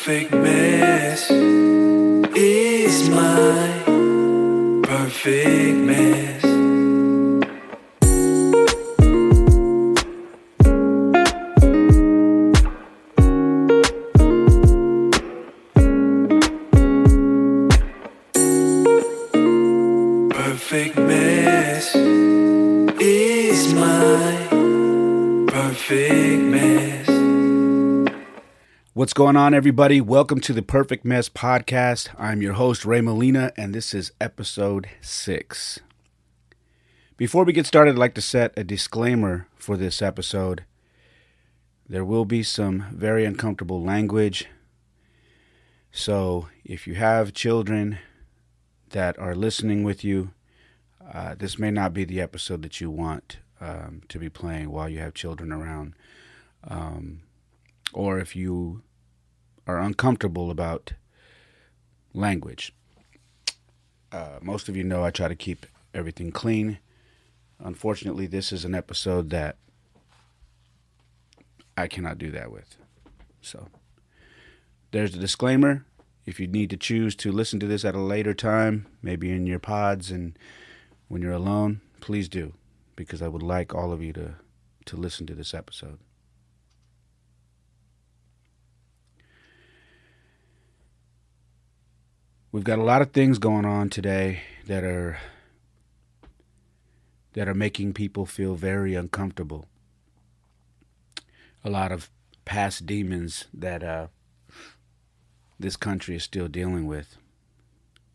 perfect mess is my perfect mess. Perfect mess is my perfect mess. What's going on, everybody? Welcome to the Perfect Mess Podcast. I'm your host, Ray Molina, and this is episode 6. Before we get started, I'd like to set a disclaimer for this episode. There will be some very uncomfortable language. So if you have children that are listening with you, this may not be the episode that you want to be playing while you have children around. Or if you are uncomfortable about language. Most of you know I try to keep everything clean. Unfortunately, this is an episode that I cannot do that with. So, there's the disclaimer. If you need to choose to listen to this at a later time, maybe in your pods and when you're alone, please do, because I would like all of you to listen to this episode. We've got a lot of things going on today that are making people feel very uncomfortable. A lot of past demons that this country is still dealing with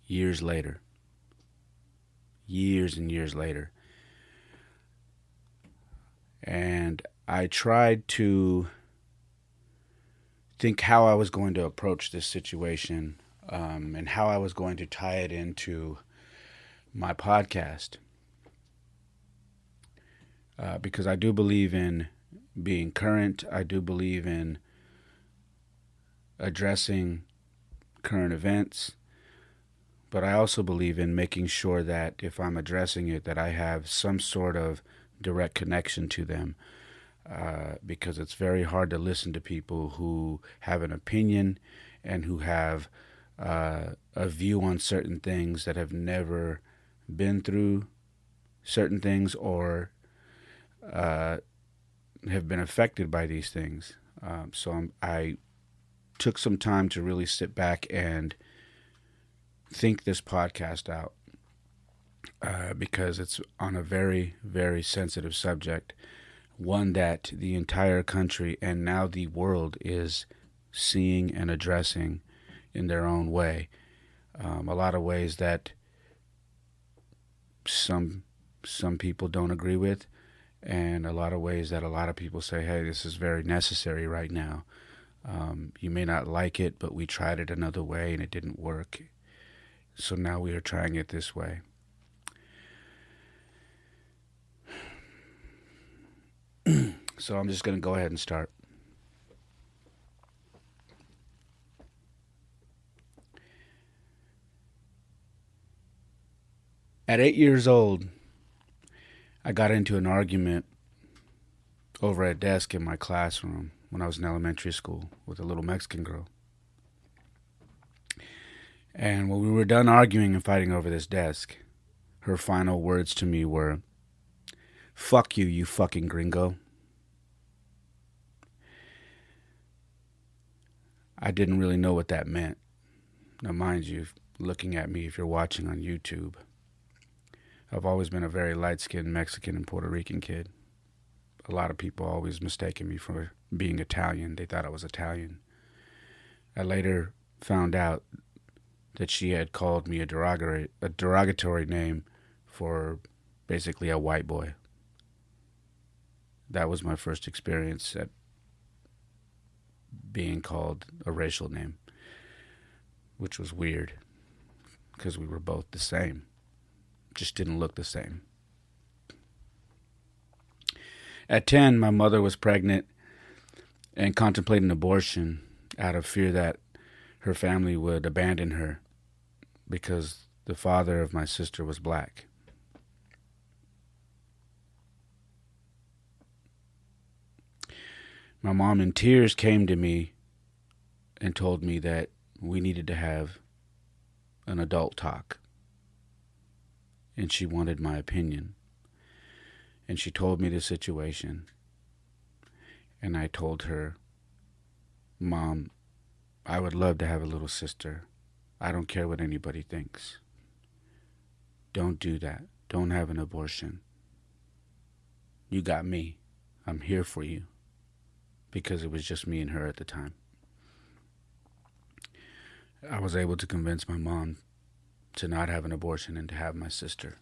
years later. Years and years later. And I tried to think how I was going to approach this situation and how I was going to tie it into my podcast. Because I do believe in being current. I do believe in addressing current events. But I also believe in making sure that if I'm addressing it, that I have some sort of direct connection to them. Because it's very hard to listen to people who have an opinion and who have a view on certain things that have never been through certain things or have been affected by these things. So I took some time to really sit back and think this podcast out because it's on a very, very sensitive subject, one that the entire country and now the world is seeing and addressing in their own way. A lot of ways that some people don't agree with, and a lot of ways that a lot of people say, hey, this is very necessary right now. You may not like it, but we tried it another way and it didn't work. So now we are trying it this way. So I'm just going to go ahead and start. At 8 years old, I got into an argument over a desk in my classroom when I was in elementary school with a little Mexican girl. And when we were done arguing and fighting over this desk, her final words to me were, "Fuck you, you fucking gringo." I didn't really know what that meant. Now, mind you, looking at me if you're watching on YouTube, I've always been a very light-skinned Mexican and Puerto Rican kid. A lot of people always mistaken me for being Italian. They thought I was Italian. I later found out that she had called me a derogatory name for basically a white boy. That was my first experience at being called a racial name, which was weird because we were both the same. Just didn't look the same. At 10, my mother was pregnant and contemplating abortion out of fear that her family would abandon her because the father of my sister was black. My mom in tears came to me and told me that we needed to have an adult talk. And she wanted my opinion. And she told me the situation. And I told her, Mom, I would love to have a little sister. I don't care what anybody thinks. Don't do that. Don't have an abortion. You got me. I'm here for you. Because it was just me and her at the time. I was able to convince my mom to not have an abortion and to have my sister.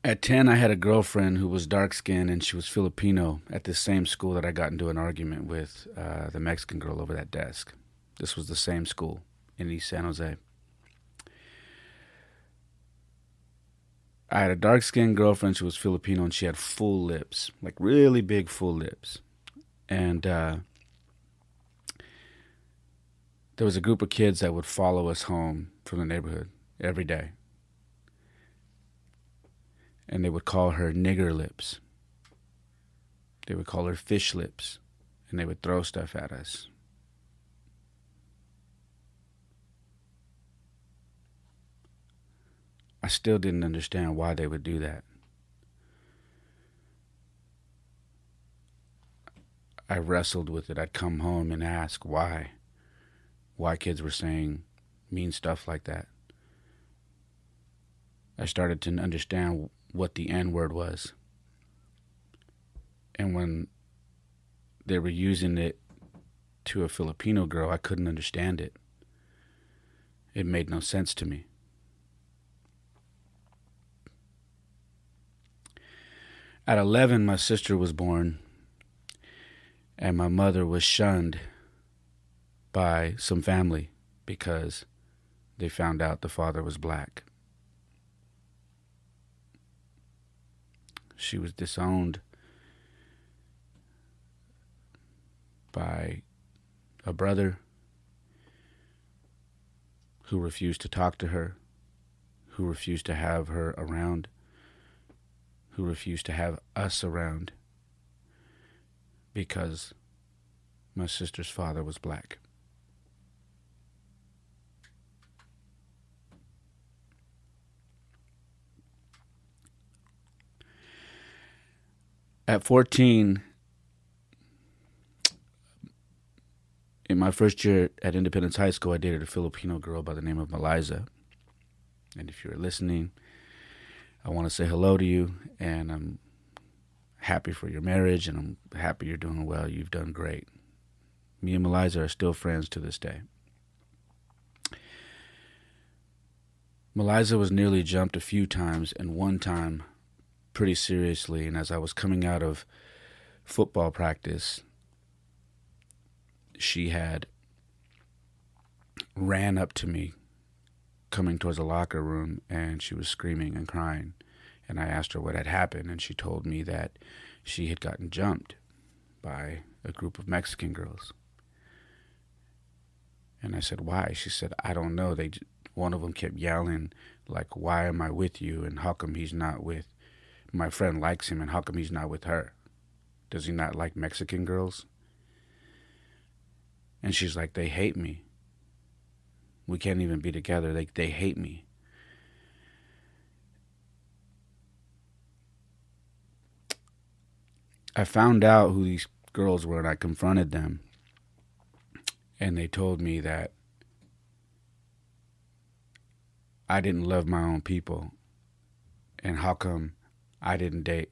At 10, I had a girlfriend who was dark-skinned and she was Filipino at this same school that I got into an argument with the Mexican girl over that desk. This was the same school in East San Jose. I had a dark-skinned girlfriend who was Filipino and she had full lips, like really big full lips. And there was a group of kids that would follow us home from the neighborhood every day. And they would call her nigger lips. They would call her fish lips. And they would throw stuff at us. I still didn't understand why they would do that. I wrestled with it. I'd come home and ask why kids were saying mean stuff like that. I started to understand what the N-word was. And when they were using it to a Filipino girl, I couldn't understand it. It made no sense to me. At 11, my sister was born, and my mother was shunned by some family because they found out the father was black. She was disowned by a brother who refused to talk to her, who refused to have her around, who refused to have us around because my sister's father was black. At 14, in my first year at Independence High School, I dated a Filipino girl by the name of Meliza. And if you're listening, I want to say hello to you, and I'm happy for your marriage, and I'm happy you're doing well. You've done great. Me and Meliza are still friends to this day. Meliza was nearly jumped a few times, and one time pretty seriously, and as I was coming out of football practice, she had ran up to me coming towards the locker room, and she was screaming and crying. And I asked her what had happened, and she told me that she had gotten jumped by a group of Mexican girls. And I said, why? She said, I don't know. One of them kept yelling, like, why am I with you? And how come he's not with, my friend likes him, and how come he's not with her? Does he not like Mexican girls? And she's like, they hate me. We can't even be together. They hate me. I found out who these girls were, and I confronted them. And they told me that I didn't love my own people. And how come I didn't date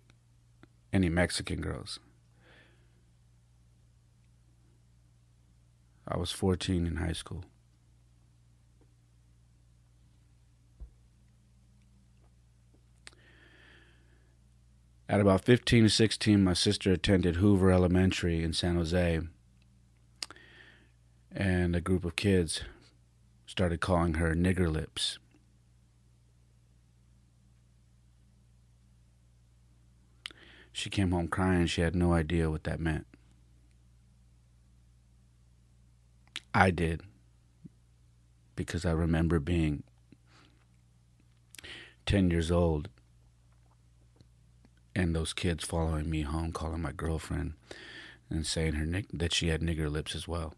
any Mexican girls? I was 14 in high school. At about 15 or 16, my sister attended Hoover Elementary in San Jose, and a group of kids started calling her nigger lips. She came home crying. She had no idea what that meant. I did, because I remember being 10 years old and those kids following me home, calling my girlfriend and saying that she had nigger lips as well.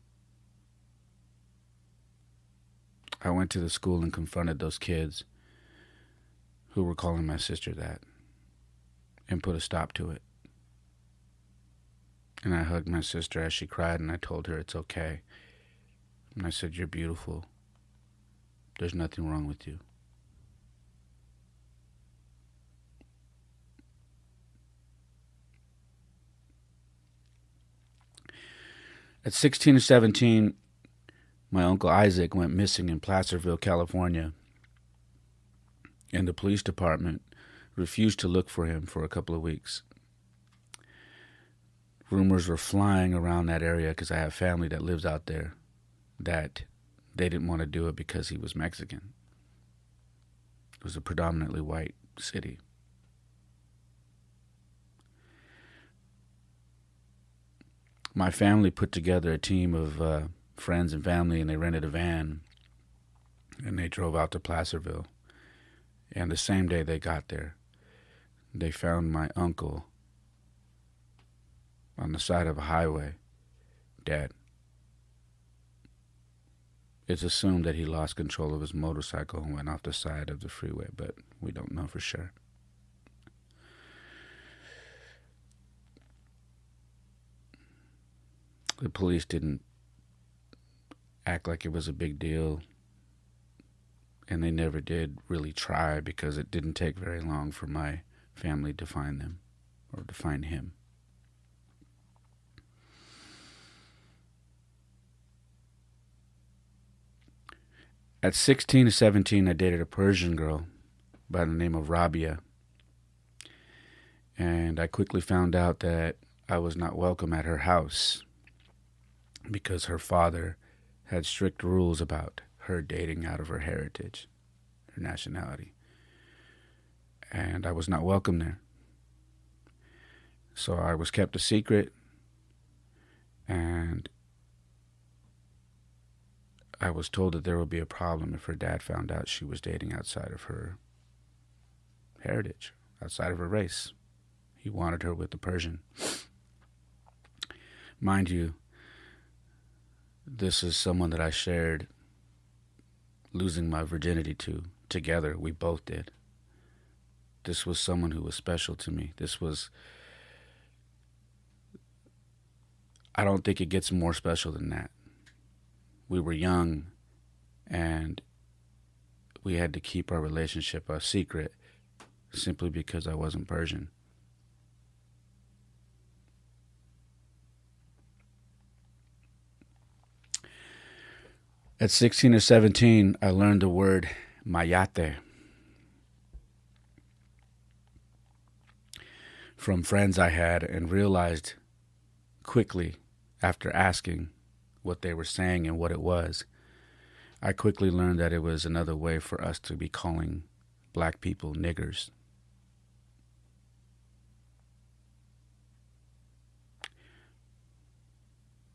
I went to the school and confronted those kids who were calling my sister that and put a stop to it. And I hugged my sister as she cried, and I told her it's okay. And I said, "You're beautiful. There's nothing wrong with you." At 16 or 17, my Uncle Isaac went missing in Placerville, California, and the police department refused to look for him for a couple of weeks. Rumors were flying around that area because I have family that lives out there that they didn't want to do it because he was Mexican. It was a predominantly white city. My family put together a team of friends and family, and they rented a van, and they drove out to Placerville. And the same day they got there, they found my uncle on the side of a highway, dead. It's assumed that he lost control of his motorcycle and went off the side of the freeway, but we don't know for sure. The police didn't act like it was a big deal, and they never did really try because it didn't take very long for my family to find them or to find him. At 16 to 17, I dated a Persian girl by the name of Rabia, and I quickly found out that I was not welcome at her house because her father had strict rules about her dating out of her heritage, her nationality, and I was not welcome there. So I was kept a secret, and I was told that there would be a problem if her dad found out she was dating outside of her heritage, outside of her race. He wanted her with the Persian. Mind you, this is someone that I shared losing my virginity to together. We both did. This was someone who was special to me. I don't think it gets more special than that. We were young, and we had to keep our relationship a secret simply because I wasn't Persian. At 16 or 17, I learned the word mayate from friends I had and realized quickly after asking what they were saying and what it was. I quickly learned that it was another way for us to be calling black people niggers.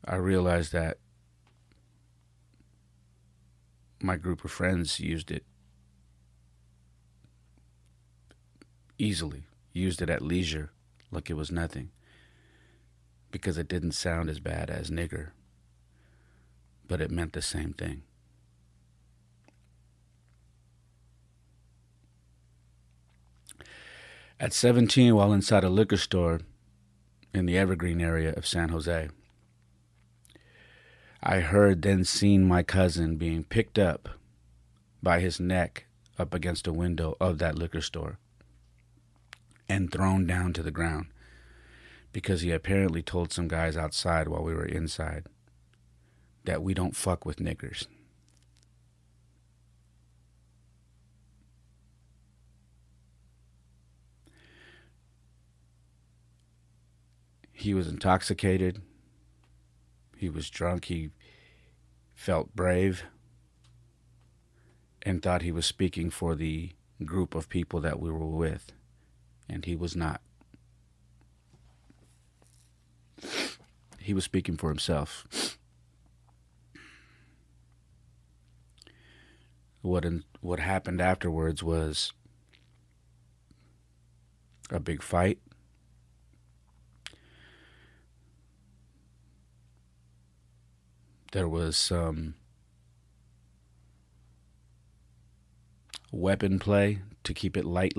I realized that my group of friends used it easily, used it at leisure, like it was nothing, because it didn't sound as bad as nigger, but it meant the same thing. At 17, while inside a liquor store in the Evergreen area of San Jose, I heard then seen my cousin being picked up by his neck up against a window of that liquor store and thrown down to the ground because he apparently told some guys outside while we were inside that we don't fuck with niggers. He was intoxicated. He was drunk. He felt brave and thought he was speaking for the group of people that we were with, and he was not. He was speaking for himself. What happened afterwards was a big fight. There was some weapon play to keep it light.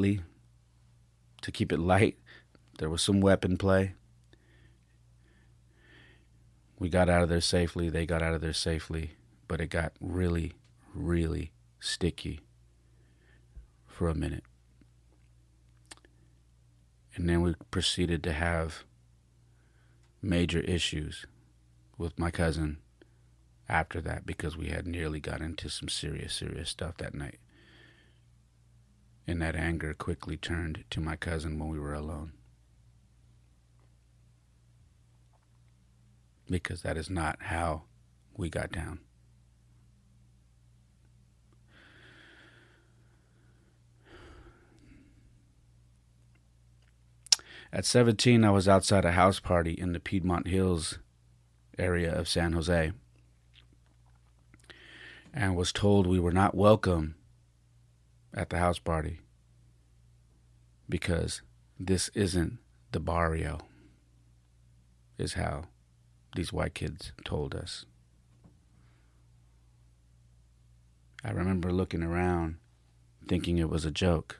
There was some weapon play. We got out of there safely. They got out of there safely. But it got really, really sticky for a minute. And then we proceeded to have major issues with my cousin after that, because we had nearly got into some serious stuff that night. And that anger quickly turned to my cousin when we were alone. Because that is not how we got down. At 17, I was outside a house party in the Piedmont Hills area of San Jose, and was told we were not welcome at the house party because this isn't the barrio, is how these white kids told us. I remember looking around thinking it was a joke,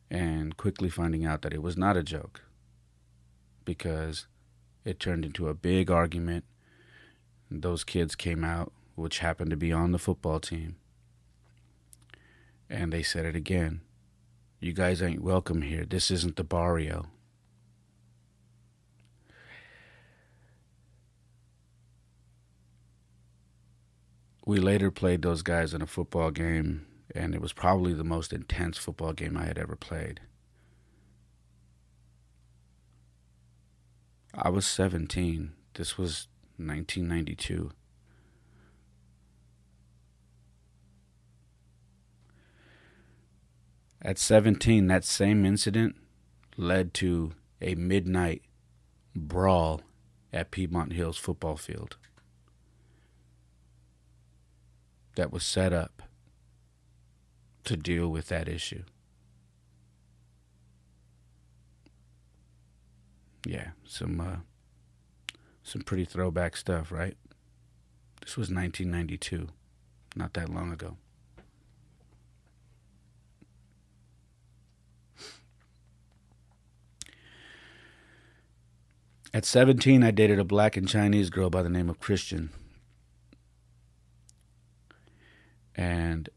and quickly finding out that it was not a joke, because it turned into a big argument. Those kids came out, which happened to be on the football team, and they said it again. You guys ain't welcome here. This isn't the barrio. We later played those guys in a football game, and it was probably the most intense football game I had ever played. I was 17. This was 1992. At 17, that same incident led to a midnight brawl at Piedmont Hills football field that was set up to deal with that issue. Yeah, some pretty throwback stuff, right? This was 1992, not that long ago. At 17, I dated a black and Chinese girl by the name of Christian. And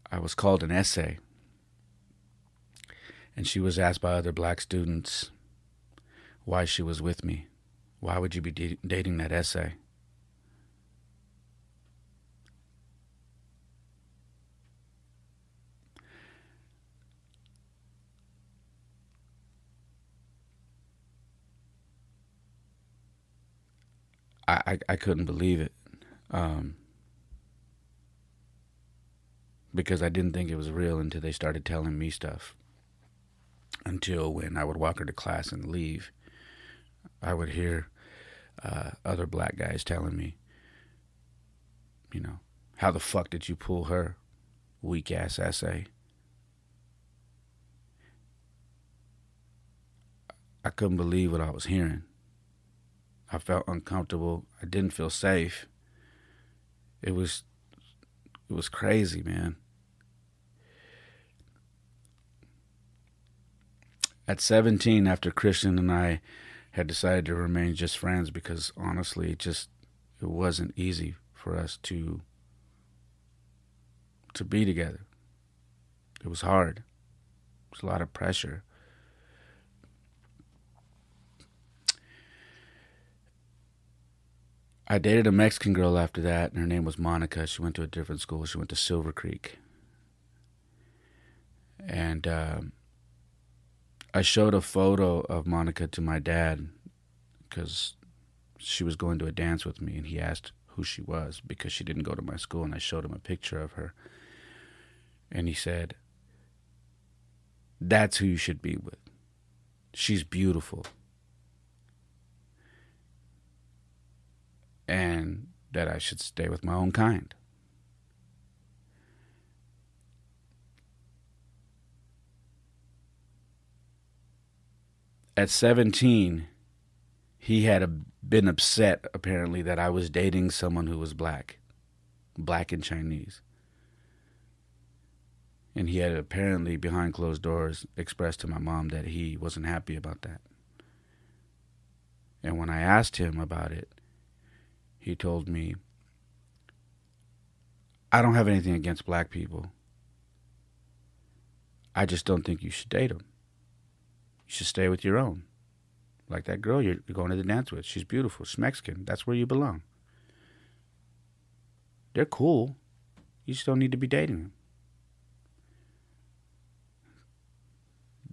I was called an essay. And she was asked by other black students why she was with me. Why would you be dating that essay? I couldn't believe it, because I didn't think it was real until they started telling me stuff. Until when I would walk her to class and leave, I would hear other black guys telling me, how the fuck did you pull her? Weak ass essay. I couldn't believe what I was hearing. I felt uncomfortable. I didn't feel safe. It was crazy, man. At 17, after Christian and I had decided to remain just friends, because honestly, it wasn't easy for us to be together. It was hard. It was a lot of pressure. I dated a Mexican girl after that, and her name was Monica. She went to a different school. She went to Silver Creek. And I showed a photo of Monica to my dad because she was going to a dance with me, and he asked who she was because she didn't go to my school, and I showed him a picture of her. And he said, "That's who you should be with. She's beautiful." And that I should stay with my own kind. At 17, he had been upset, apparently, that I was dating someone who was black and Chinese. And he had apparently, behind closed doors, expressed to my mom that he wasn't happy about that. And when I asked him about it, he told me, I don't have anything against black people. I just don't think you should date them. You should stay with your own. Like that girl you're going to the dance with. She's beautiful. She's Mexican. That's where you belong. They're cool. You just don't need to be dating them.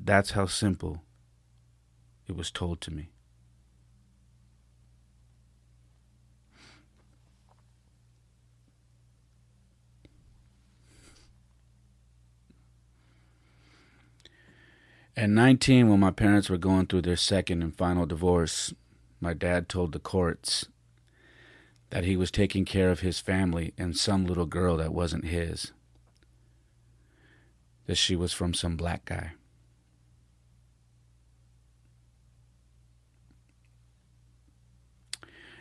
That's how simple it was told to me. At 19, when my parents were going through their second and final divorce, my dad told the courts that he was taking care of his family and some little girl that wasn't his, that she was from some black guy.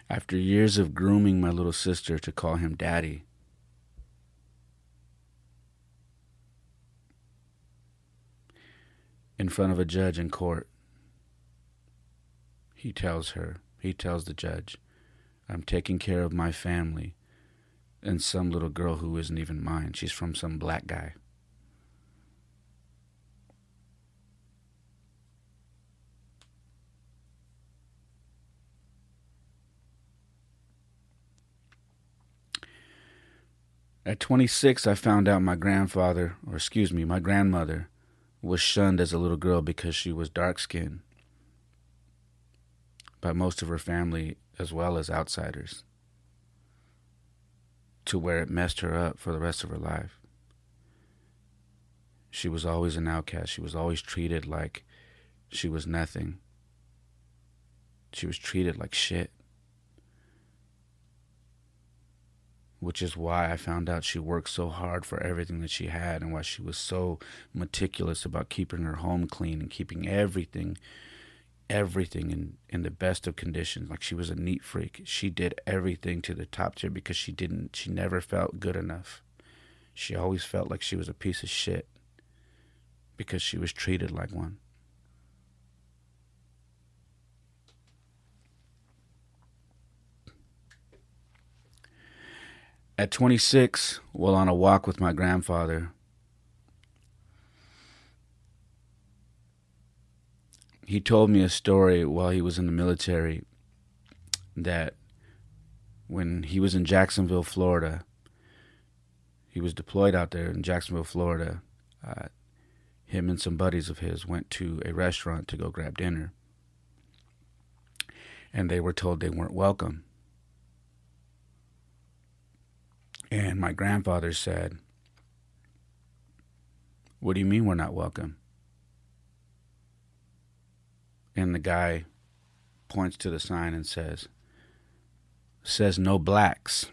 After years of grooming my little sister to call him daddy, in front of a judge in court, he tells the judge, I'm taking care of my family and some little girl who isn't even mine. She's from some black guy. At 26, I found out my grandmother was shunned as a little girl because she was dark-skinned by most of her family as well as outsiders, to where it messed her up for the rest of her life. She was always an outcast. She was always treated like she was nothing. She was treated like shit. Which is why I found out she worked so hard for everything that she had, and why she was so meticulous about keeping her home clean and keeping everything in the best of conditions. Like, she was a neat freak. She did everything to the top tier because she never felt good enough. She always felt like she was a piece of shit because she was treated like one. At 26, while on a walk with my grandfather, he told me a story while he was in the military, that when he was in Jacksonville, Florida, he was deployed out there in Jacksonville, Florida. Him and some buddies of his went to a restaurant to go grab dinner, and they were told they weren't welcome. And my grandfather said, "What do you mean we're not welcome?" And the guy points to the sign and says no blacks.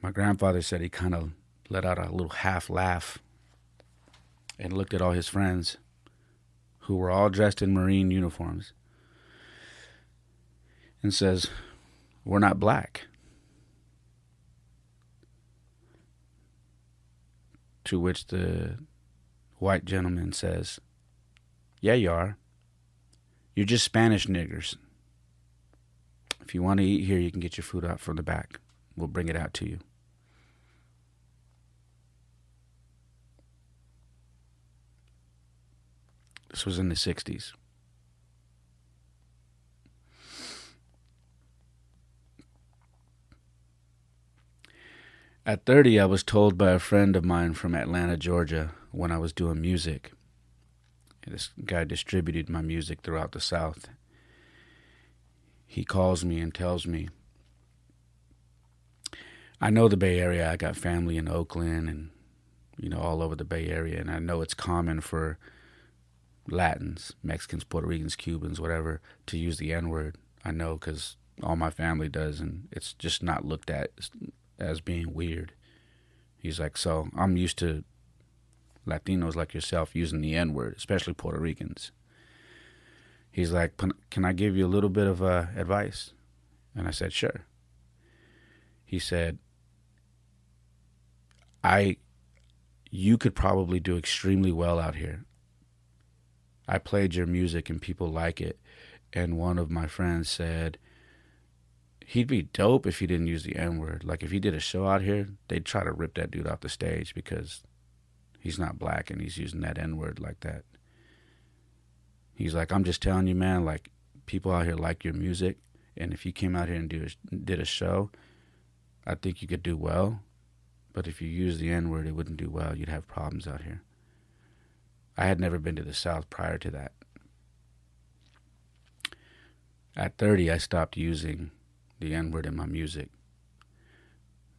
My grandfather said he kind of let out a little half laugh and looked at all his friends, who were all dressed in Marine uniforms, and says, "We're not black." To which the white gentleman says, "Yeah, you are. You're just Spanish niggers. If you want to eat here, you can get your food out from the back. We'll bring it out to you." This was in the 60s. At 30, I was told by a friend of mine from Atlanta, Georgia, when I was doing music. This guy distributed my music throughout the South. He calls me and tells me, I know the Bay Area. I got family in Oakland and, all over the Bay Area. And I know it's common for Latins, Mexicans, Puerto Ricans, Cubans, whatever, to use the N-word. I know because all my family does, and it's just not looked at as being weird. He's like, so I'm used to Latinos like yourself using the N-word, especially Puerto Ricans. He's like, can I give you a little bit of advice? And I said, sure. He said, you could probably do extremely well out here. I played your music and people like it. And one of my friends said, he'd be dope if he didn't use the N-word. Like, if he did a show out here, they'd try to rip that dude off the stage because he's not black and he's using that N-word like that. He's like, I'm just telling you, man, like, people out here like your music. And if you came out here and did a show, I think you could do well. But if you use the N-word, it wouldn't do well. You'd have problems out here. I had never been to the South prior to that. At 30, I stopped using the N-word in my music.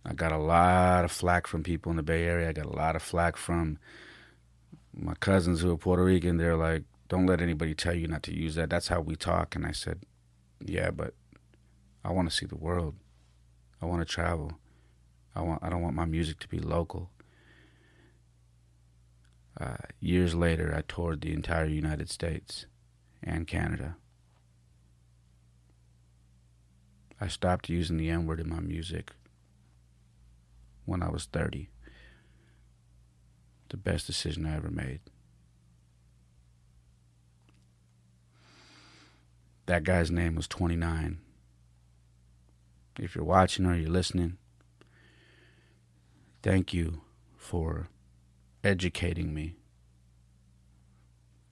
I got a lot of flack from people in the Bay Area. I got a lot of flack from my cousins who are Puerto Rican. They're like, don't let anybody tell you not to use that. That's how we talk. And I said, yeah, but I want to see the world. I want to travel. I don't want my music to be local. Years later, I toured the entire United States and Canada. I stopped using the N-word in my music when I was 30. The best decision I ever made. That guy's name was 29. If you're watching or you're listening, thank you for educating me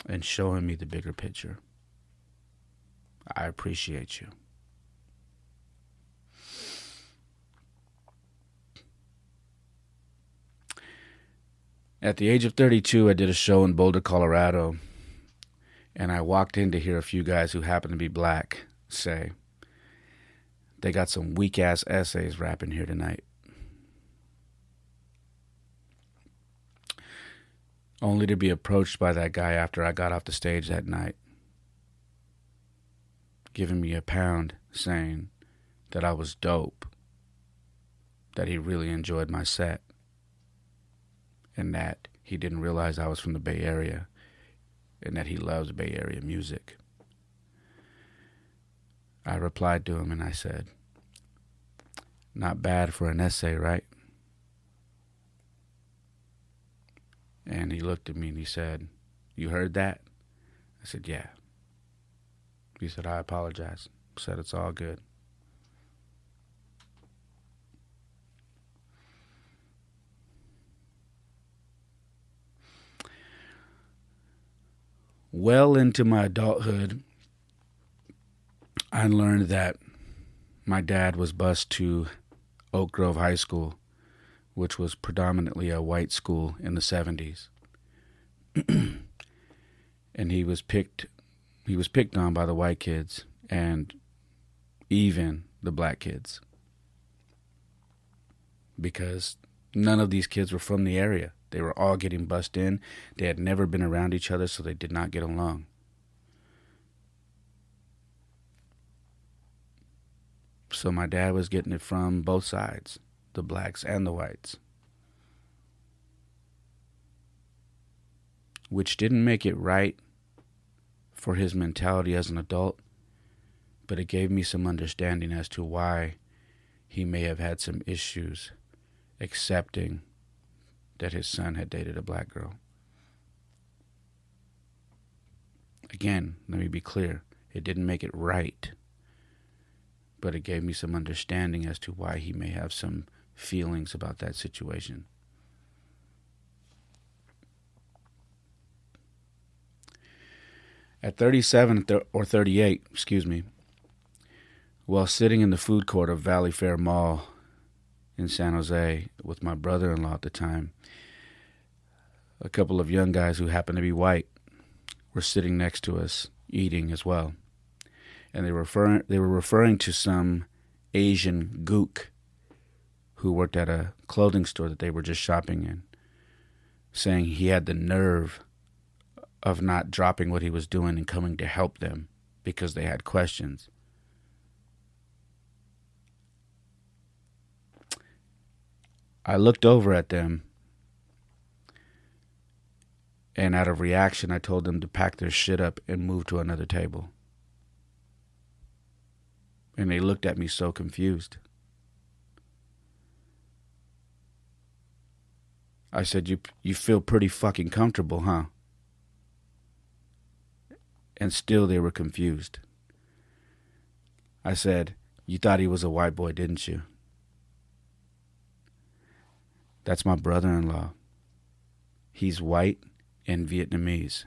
and showing me the bigger picture. I appreciate you. At the age of 32, I did a show in Boulder, Colorado, and I walked in to hear a few guys who happened to be black say, they got some weak-ass essays rapping here tonight. Only to be approached by that guy after I got off the stage that night, giving me a pound, saying that I was dope, that he really enjoyed my set, and that he didn't realize I was from the Bay Area, and that he loves Bay Area music. I replied to him and I said, not bad for an essay, right? And he looked at me and he said, you heard that? I said, yeah. He said, I apologize. I said, it's all good. Well into my adulthood, I learned that my dad was bused to Oak Grove High School, which was predominantly a white school in the 70s. And he was picked on by the white kids and even the black kids, because none of these kids were from the area. They were all getting bussed in. They had never been around each other, so they did not get along. So my dad was getting it from both sides, the blacks and the whites, which didn't make it right for his mentality as an adult, but it gave me some understanding as to why he may have had some issues accepting that his son had dated a black girl. Again, let me be clear. It didn't make it right, but it gave me some understanding as to why he may have some feelings about that situation. At 37 or 38, while sitting in the food court of Valley Fair Mall in San Jose with my brother-in-law at the time, a couple of young guys who happened to be white were sitting next to us eating as well. And they were referring to some Asian gook who worked at a clothing store that they were just shopping in, saying he had the nerve of not dropping what he was doing and coming to help them because they had questions. I looked over at them And out of reaction, I told them to pack their shit up and move to another table. And they looked at me so confused. I said, you feel pretty fucking comfortable, huh? And still they were confused. I said, you thought he was a white boy, didn't you? That's my brother-in-law. He's white and Vietnamese.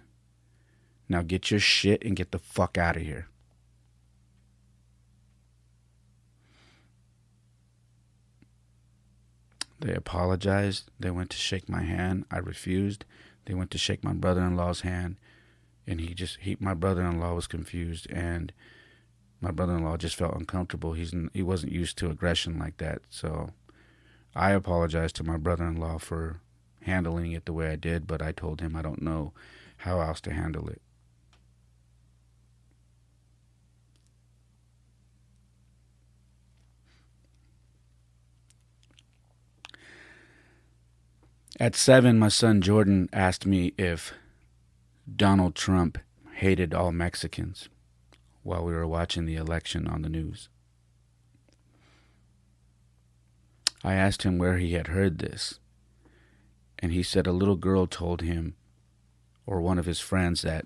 Now get your shit and get the fuck out of here. They apologized. They went to shake my hand. I refused. They went to shake my brother-in-law's hand, and my brother-in-law was confused, and my brother-in-law just felt uncomfortable. He wasn't used to aggression like that. So I apologized to my brother-in-law for handling it the way I did, but I told him I don't know how else to handle it. At 7, my son Jordan asked me if Donald Trump hated all Mexicans while we were watching the election on the news. I asked him where he had heard this, and he said a little girl told him, or one of his friends, that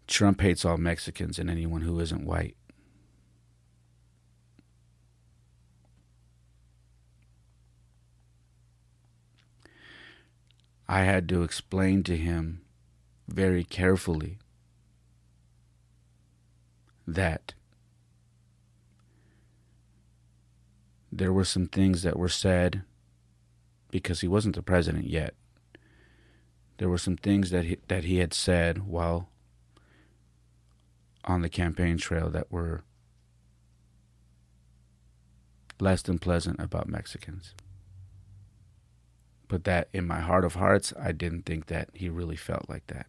Trump hates all Mexicans and anyone who isn't white. I had to explain to him very carefully that there were some things that were said, because he wasn't the president yet. There were some things that he had said while on the campaign trail that were less than pleasant about Mexicans. But that in my heart of hearts, I didn't think that he really felt like that.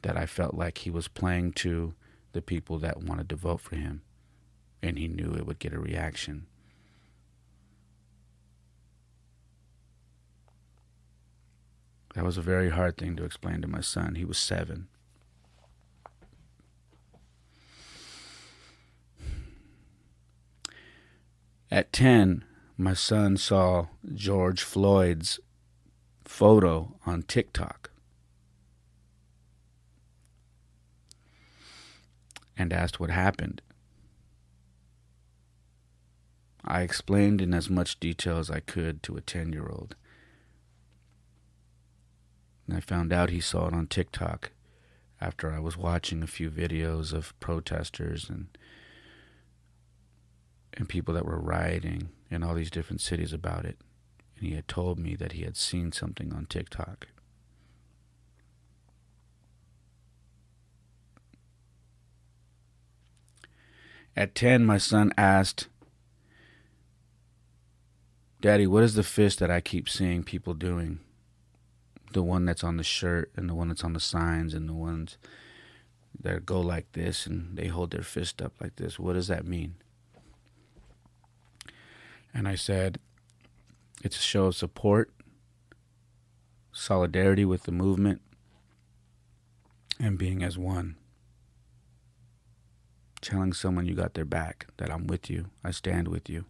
That I felt like he was playing to the people that wanted to vote for him, and he knew it would get a reaction. That was a very hard thing to explain to my son. He was 7. At 10, my son saw George Floyd's photo on TikTok and asked what happened. I explained in as much detail as I could to a 10-year-old. And I found out he saw it on TikTok after I was watching a few videos of protesters and people that were rioting in all these different cities about it. And he had told me that he had seen something on TikTok. At 10, my son asked, Daddy, what is the fist that I keep seeing people doing? The one that's on the shirt and the one that's on the signs and the ones that go like this and they hold their fist up like this. What does that mean? And I said, it's a show of support, solidarity with the movement, and being as one. Telling someone you got their back, that I'm with you, I stand with you.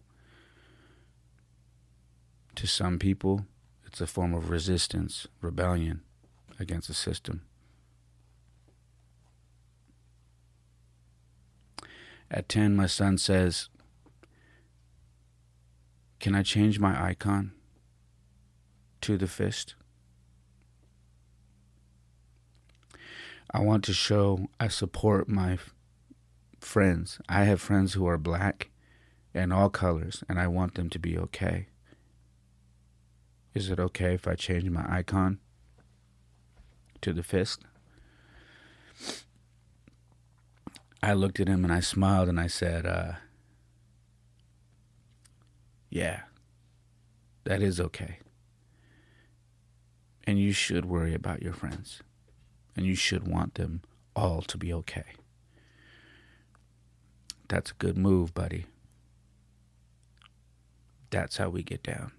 To some people, it's a form of resistance, rebellion against the system. At 10, my son says, can I change my icon to the fist? I want to show I support my friends. I have friends who are black and all colors, and I want them to be okay. Is it okay if I change my icon to the fist? I looked at him and I smiled and I said, yeah, that is okay. And you should worry about your friends. And you should want them all to be okay. That's a good move, buddy. That's how we get down.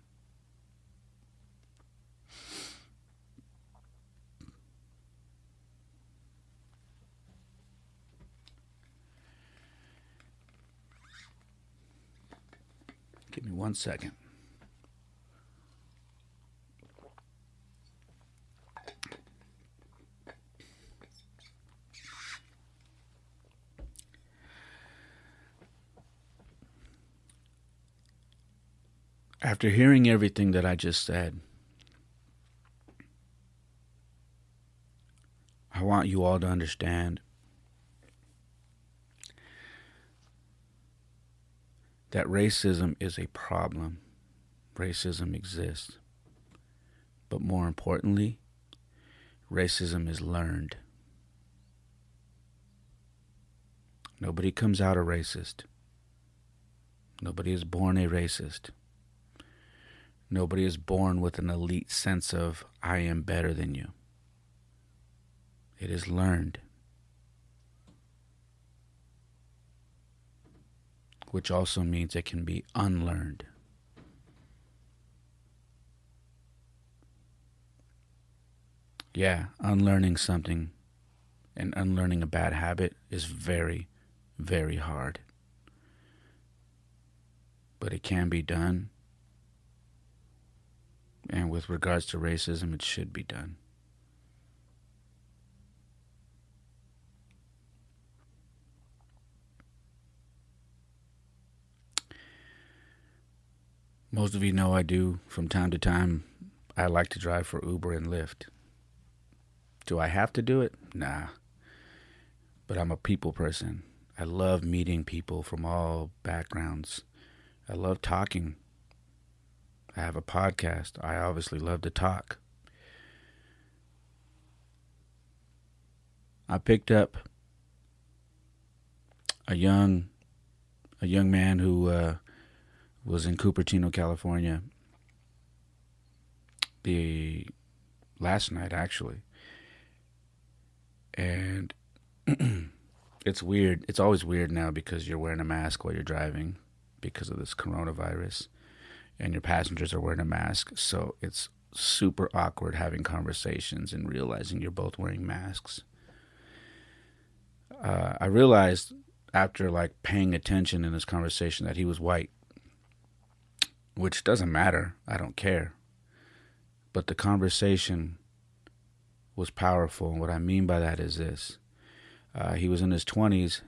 1 second. After hearing everything that I just said, I want you all to understand that racism is a problem. Racism exists. But more importantly, racism is learned. Nobody comes out a racist. Nobody is born a racist. Nobody is born with an elite sense of, I am better than you. It is learned. Which also means it can be unlearned. Yeah, unlearning something and unlearning a bad habit is very, very hard. But it can be done. And with regards to racism, it should be done. Most of you know I do, from time to time, I like to drive for Uber and Lyft. Do I have to do it? Nah. But I'm a people person. I love meeting people from all backgrounds. I love talking. I have a podcast. I obviously love to talk. I picked up a young man who was in Cupertino, California, the last night actually, and it's weird. It's always weird now because you're wearing a mask while you're driving because of this coronavirus, and your passengers are wearing a mask, so it's super awkward having conversations and realizing you're both wearing masks. I realized after paying attention in this conversation that he was white, which doesn't matter. I don't care. But the conversation was powerful. And what I mean by that is this. He was in his 20s,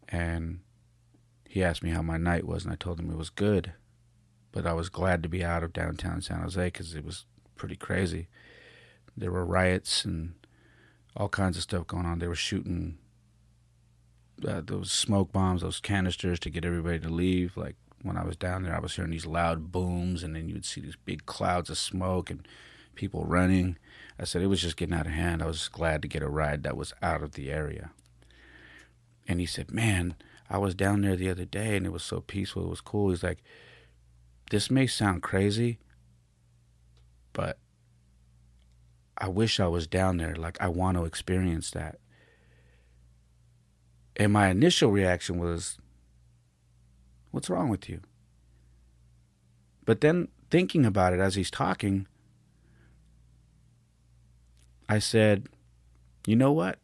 and he asked me how my night was, and I told him it was good. But I was glad to be out of downtown San Jose because it was pretty crazy. There were riots and all kinds of stuff going on. They were shooting those smoke bombs, those canisters to get everybody to leave. When I was down there, I was hearing these loud booms, and then you would see these big clouds of smoke and people running. I said it was just getting out of hand. I was glad to get a ride that was out of the area. And he said, man, I was down there the other day, and it was so peaceful. It was cool. He's like, this may sound crazy, but I wish I was down there. I want to experience that. And my initial reaction was, what's wrong with you? But then thinking about it as he's talking, I said, you know what?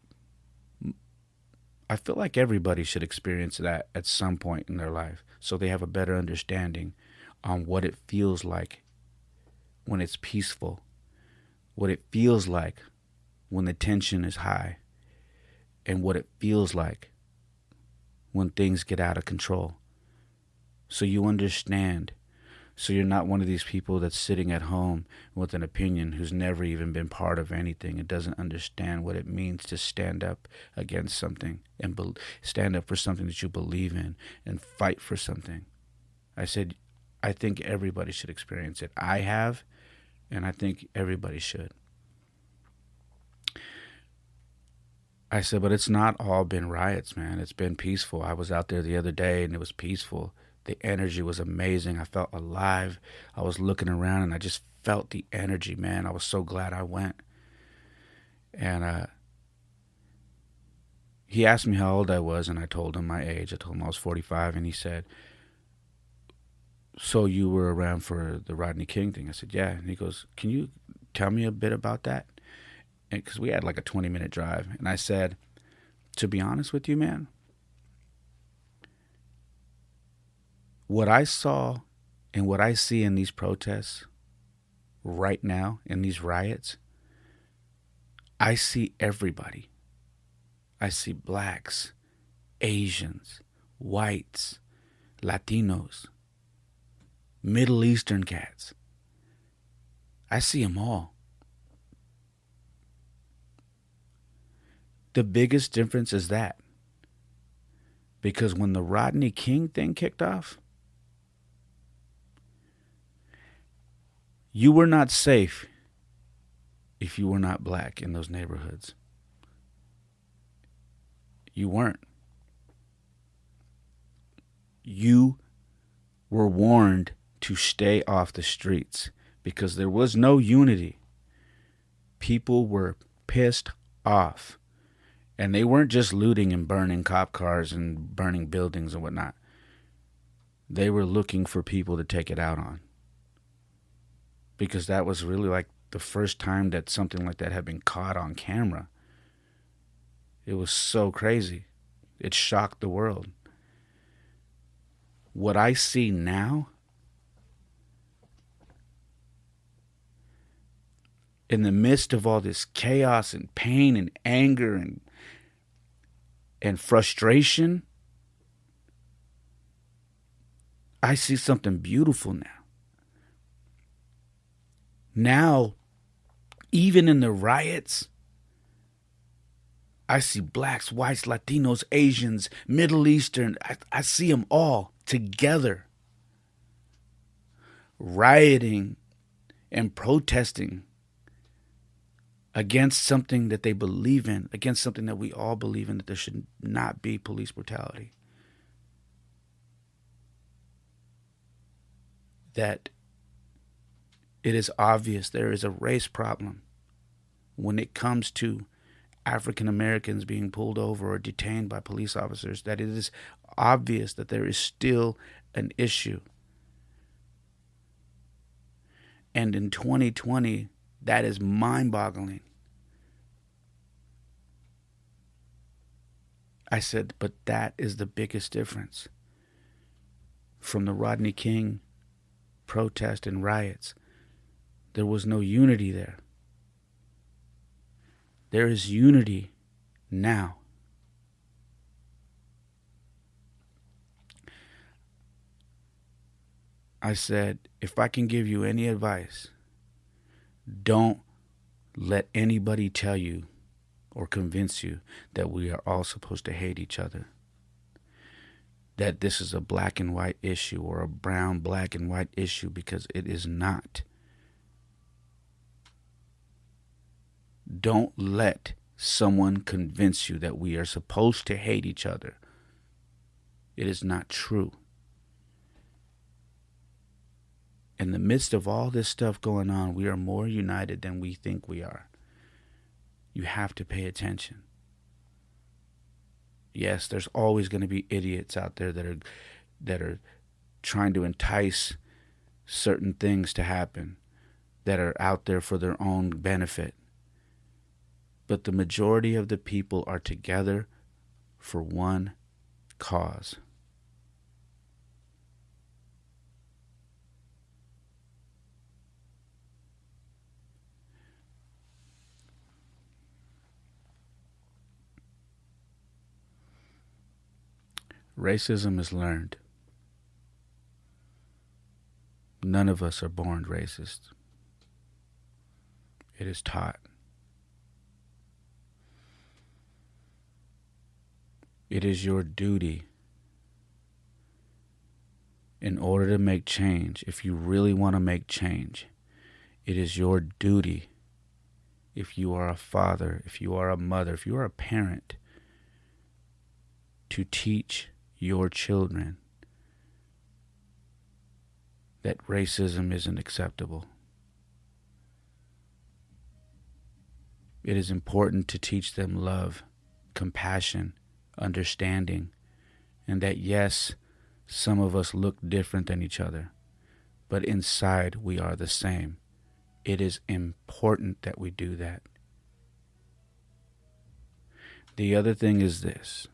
I feel like everybody should experience that at some point in their life so they have a better understanding on what it feels like when it's peaceful, what it feels like when the tension is high, and what it feels like when things get out of control. So you understand. So you're not one of these people that's sitting at home with an opinion who's never even been part of anything and doesn't understand what it means to stand up against something and stand up for something that you believe in and fight for something. I said, I think everybody should experience it. I have, and I think everybody should. I said, but it's not all been riots, man. It's been peaceful. I was out there the other day, and it was peaceful. The energy was amazing. I felt alive. I was looking around, and I just felt the energy, man. I was so glad I went. And he asked me how old I was, and I told him my age. I told him I was 45, and he said, so you were around for the Rodney King thing? I said, yeah. And he goes, can you tell me a bit about that? Because we had a 20-minute drive. And I said, to be honest with you, man, what I saw And what I see in these protests right now, in these riots, I see everybody. I see blacks, Asians, whites, Latinos, Middle Eastern cats. I see them all. The biggest difference is that. Because when the Rodney King thing kicked off, you were not safe if you were not black in those neighborhoods. You weren't. You were warned to stay off the streets because there was no unity. People were pissed off. And they weren't just looting and burning cop cars and burning buildings and whatnot. They were looking for people to take it out on. Because that was really like the first time that something like that had been caught on camera. It was so crazy. It shocked the world. What I see now, in the midst of all this chaos and pain and anger and frustration, I see something beautiful now. Now, even in the riots, I see blacks, whites, Latinos, Asians, Middle Eastern. I see them all together, rioting and protesting against something that they believe in, against something that we all believe in, that there should not be police brutality. That it is obvious there is a race problem when it comes to African Americans being pulled over or detained by police officers, that it is obvious that there is still an issue. And in 2020, that is mind-boggling. I said, but that is the biggest difference from the Rodney King protest and riots. There was no unity there. There is unity now. I said, if I can give you any advice, don't let anybody tell you or convince you that we are all supposed to hate each other. That this is a black and white issue or a brown, black and white issue, because it is not. Don't let someone convince you that we are supposed to hate each other. It is not true. In the midst of all this stuff going on, we are more united than we think we are. You have to pay attention. Yes, there's always going to be idiots out there that are trying to entice certain things to happen, that are out there for their own benefit. But the majority of the people are together for one cause. Racism is learned. None of us are born racist. It is taught. It is your duty, in order to make change, if you really want to make change, it is your duty, if you are a father, if you are a mother, if you are a parent, to teach your children that racism isn't acceptable. It is important to teach them love, compassion, understanding, and that yes, some of us look different than each other, but inside we are the same. It is important that we do that. The other thing is this.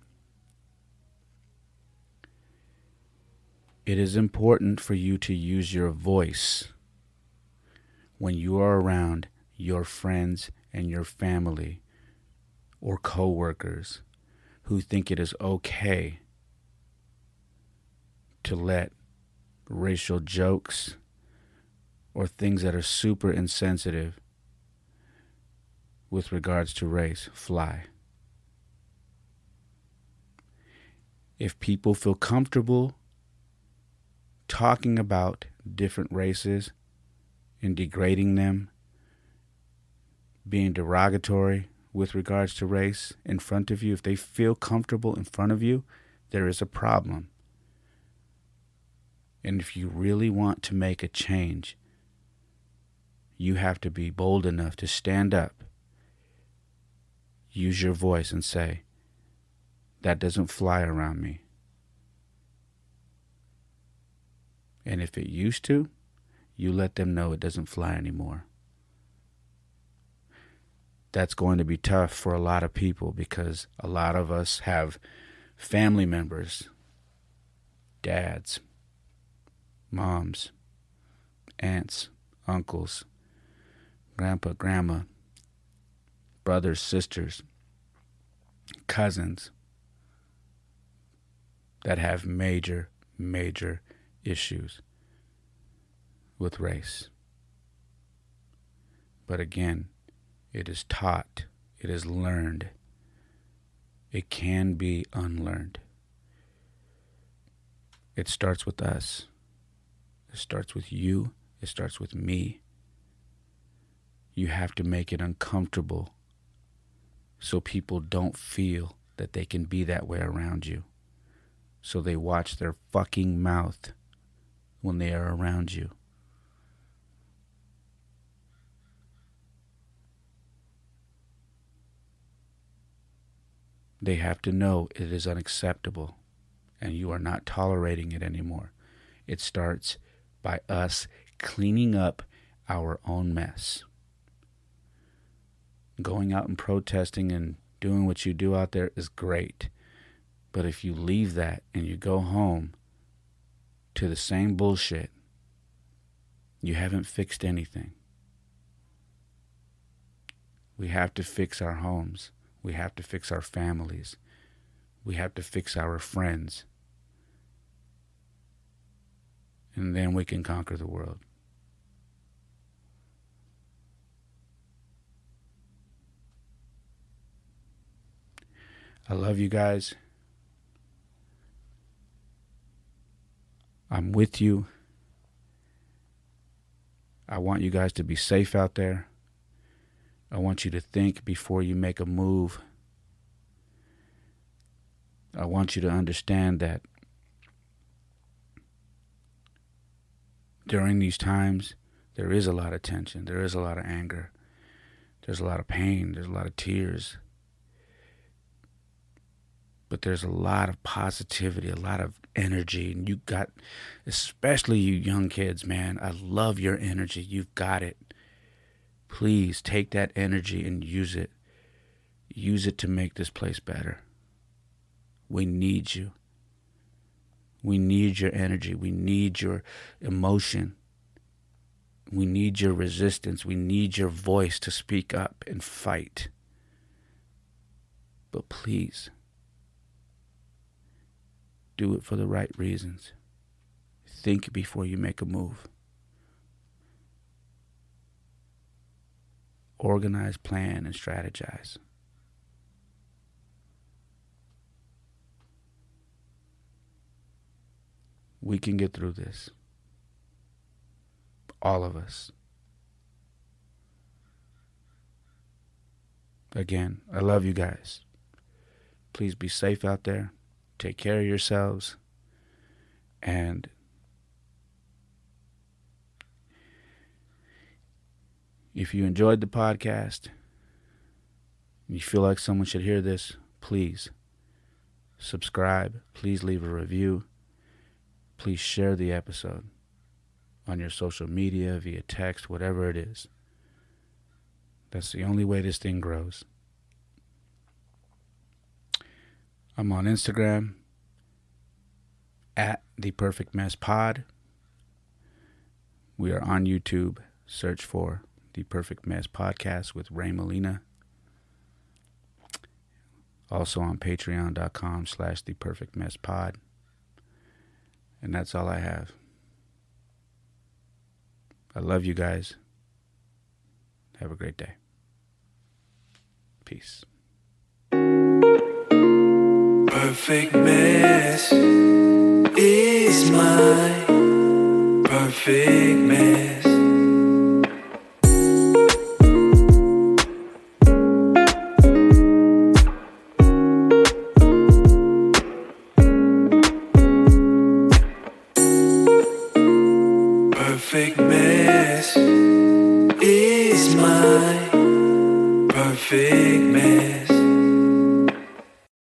It is important for you to use your voice when you are around your friends and your family or coworkers who think it is okay to let racial jokes or things that are super insensitive with regards to race fly. If people feel comfortable talking about different races and degrading them, being derogatory with regards to race in front of you, if they feel comfortable in front of you, there is a problem. And if you really want to make a change, you have to be bold enough to stand up, use your voice and say, that doesn't fly around me. And if it used to, you let them know it doesn't fly anymore. That's going to be tough for a lot of people because a lot of us have family members, dads, moms, aunts, uncles, grandpa, grandma, brothers, sisters, cousins that have major issues with race. But again, it is taught, it is learned. It can be unlearned. It starts with us. It starts with you. It starts with me. You have to make it uncomfortable so people don't feel that they can be that way around you. So they watch their fucking mouth when they are around you. They have to know it is unacceptable and you are not tolerating it anymore. It starts by us cleaning up our own mess. Going out and protesting and doing what you do out there is great. But if you leave that and you go home to the same bullshit, you haven't fixed anything. We have to fix our homes. We have to fix our families. We have to fix our friends. And then we can conquer the world. I love you guys. I'm with you. I want you guys to be safe out there. I want you to think before you make a move. I want you to understand that during these times, there is a lot of tension. There is a lot of anger. There's a lot of pain. There's a lot of tears. But there's a lot of positivity, a lot of energy. And you got, especially you young kids, man, I love your energy. You've got it. Please take that energy and use it. Use it to make this place better. We need you. We need your energy. We need your emotion. We need your resistance. We need your voice to speak up and fight. But please, do it for the right reasons. Think before you make a move. Organize, plan, and strategize. We can get through this. All of us. Again, I love you guys. Please be safe out there. Take care of yourselves. And if you enjoyed the podcast, and you feel like someone should hear this, please subscribe. Please leave a review. Please share the episode on your social media, via text, whatever it is. That's the only way this thing grows. I'm on Instagram at The Perfect Mess Pod. We are on YouTube. Search for The Perfect Mess Podcast with Ray Molina. Also on patreon.com/The Perfect Mess Pod. And that's all I have. I love you guys. Have a great day. Peace. Perfect mess is my perfect mess. Perfect mess is my perfect mess.